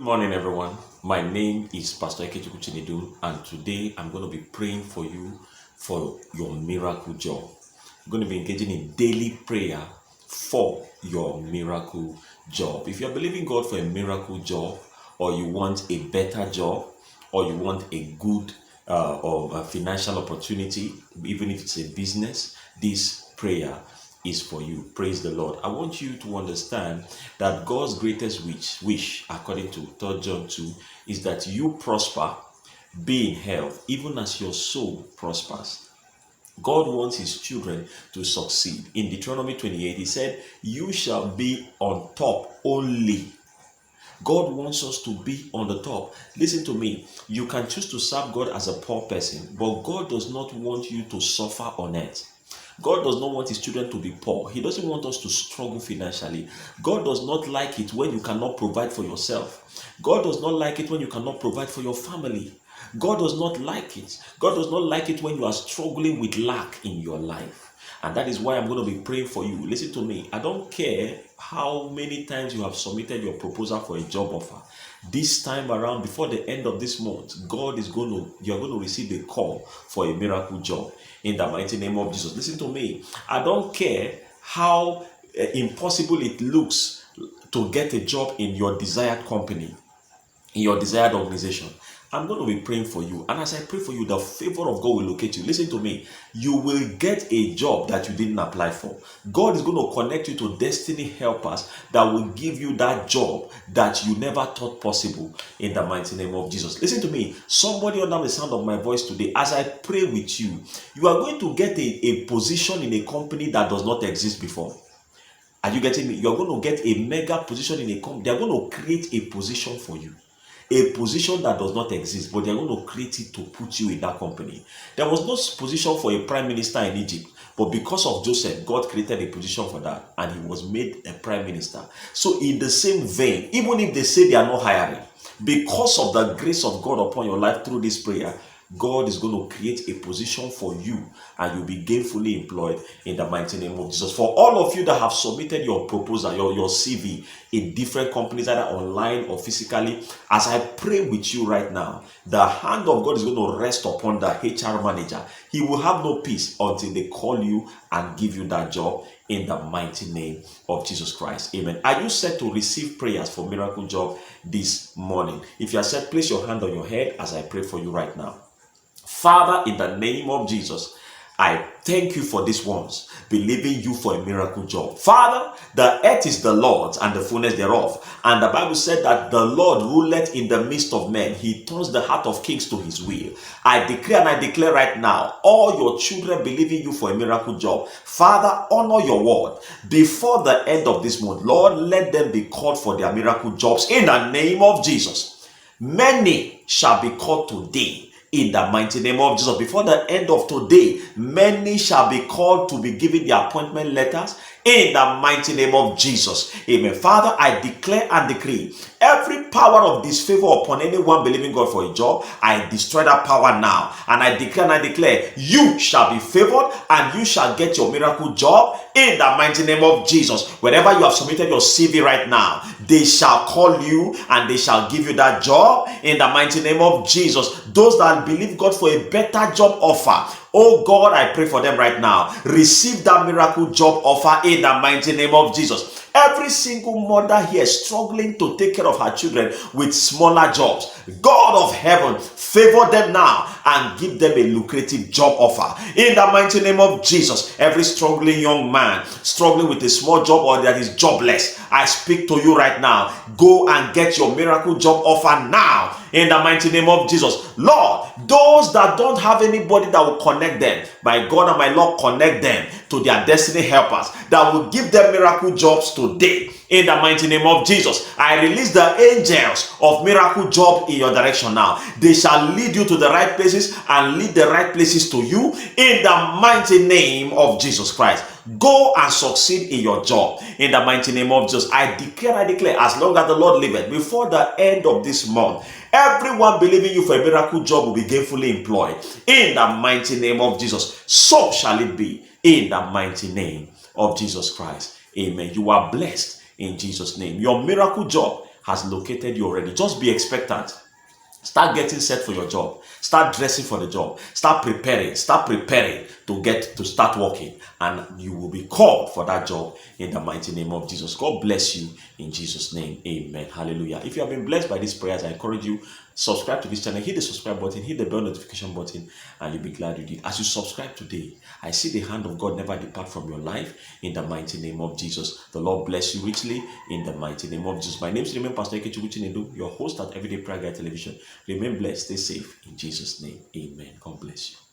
morning, everyone. My name is Pastor Ikechukwu Chinedum, and today I'm going to be praying for you for your miracle job. I'm going to be engaging in daily prayer for your miracle job. If you're believing God for a miracle job, or you want a better job, or you want a good or a financial opportunity, even if it's a business, this prayer is for you. Praise the Lord. I want you to understand that God's greatest wish, according to 3 John 2, is that you prosper, be in health, even as your soul prospers. God wants his children to succeed. In Deuteronomy 28, he said, "You shall be on top only." God wants us to be on the top. Listen to me. You can choose to serve God as a poor person, but God does not want you to suffer on earth. God does not want his children to be poor. He doesn't want us to struggle financially. God does not like it when you cannot provide for yourself. God does not like it when you cannot provide for your family. God does not like it. God does not like it when you are struggling with lack in your life. And that is why I'm going to be praying for you. Listen to me. I don't care how many times you have submitted your proposal for a job offer. This time around, before the end of this month, you're going to receive a call for a miracle job in the mighty name of Jesus. Listen to me. I don't care how impossible it looks to get a job in your desired company, in your desired organization. I'm going to be praying for you. And as I pray for you, the favor of God will locate you. Listen to me. You will get a job that you didn't apply for. God is going to connect you to destiny helpers that will give you that job that you never thought possible in the mighty name of Jesus. Listen to me. Somebody under the sound of my voice today, as I pray with you, you are going to get a position in a company that does not exist before. Are you getting me? You're going to get a mega position in a company. They're going to create a position for you. A position that does not exist, but they're going to create it to put you in that company. There was no position for a prime minister in Egypt, but because of Joseph, God created a position for that, and he was made a prime minister. So in the same vein, even if they say they are not hiring, because of the grace of God upon your life through this prayer, God is going to create a position for you, and you'll be gainfully employed in the mighty name of Jesus. For all of you that have submitted your proposal, your CV in different companies, either online or physically, as I pray with you right now, the hand of God is going to rest upon the HR manager. He will have no peace until they call you and give you that job in the mighty name of Jesus Christ. Amen. Are you set to receive prayers for miracle job this morning? If you are set, place your hand on your head as I pray for you right now. Father, in the name of Jesus, I thank you for these ones, believing you for a miracle job. Father, the earth is the Lord's and the fullness thereof. And the Bible said that the Lord ruleth in the midst of men. He turns the heart of kings to his will. I declare and I declare right now, all your children believing you for a miracle job. Father, honor your word. Before the end of this month, Lord, let them be called for their miracle jobs in the name of Jesus. Many shall be called today in the mighty name of Jesus. Before the end of today, many shall be called to be given the appointment letters in the mighty name of Jesus. Amen. Father, I declare and decree every power of disfavor upon anyone believing God for a job, I destroy that power now. And I declare and I declare, you shall be favored and you shall get your miracle job in the mighty name of Jesus. Wherever you have submitted your CV right now, they shall call you and they shall give you that job in the mighty name of Jesus. Those that believe God for a better job offer, oh God, I pray for them right now. Receive that miracle job offer in the mighty name of Jesus. Every single mother here struggling to take care of her children with smaller jobs, God of heaven, favor them now and give them a lucrative job offer in the mighty name of Jesus. Every struggling young man struggling with a small job or that is jobless, I speak to you right now. Go and get your miracle job offer now in the mighty name of Jesus. Lord, those that don't have anybody that will connect them, my God and my Lord, connect them to their destiny helpers that will give them miracle jobs today in the mighty name of Jesus. I release the angels of miracle job in your direction now. They shall lead you to the right places and lead the right places to you in the mighty name of Jesus Christ. Go and succeed in your job in the mighty name of Jesus. I declare, as long as the Lord liveth, before the end of this month, everyone believing you for a miracle job will be gainfully employed in the mighty name of Jesus. So shall it be in the mighty name of Jesus Christ. Amen. You are blessed in Jesus' name. Your miracle job has located you already. Just be expectant. Start getting set for your job. Start dressing for the job. Start preparing. Start preparing to start working. And you will be called for that job in the mighty name of Jesus. God bless you in Jesus' name. Amen. Hallelujah. If you have been blessed by these prayers, I encourage you, subscribe to this channel. Hit the subscribe button. Hit the bell notification button. And you'll be glad you did. As you subscribe today, I see the hand of God never depart from your life in the mighty name of Jesus. The Lord bless you richly in the mighty name of Jesus. My name is Pastor Ikechukwu Chinedu, your host at Everyday Prayer Guide Television. Remain blessed, stay safe in Jesus' name. Amen. God bless you.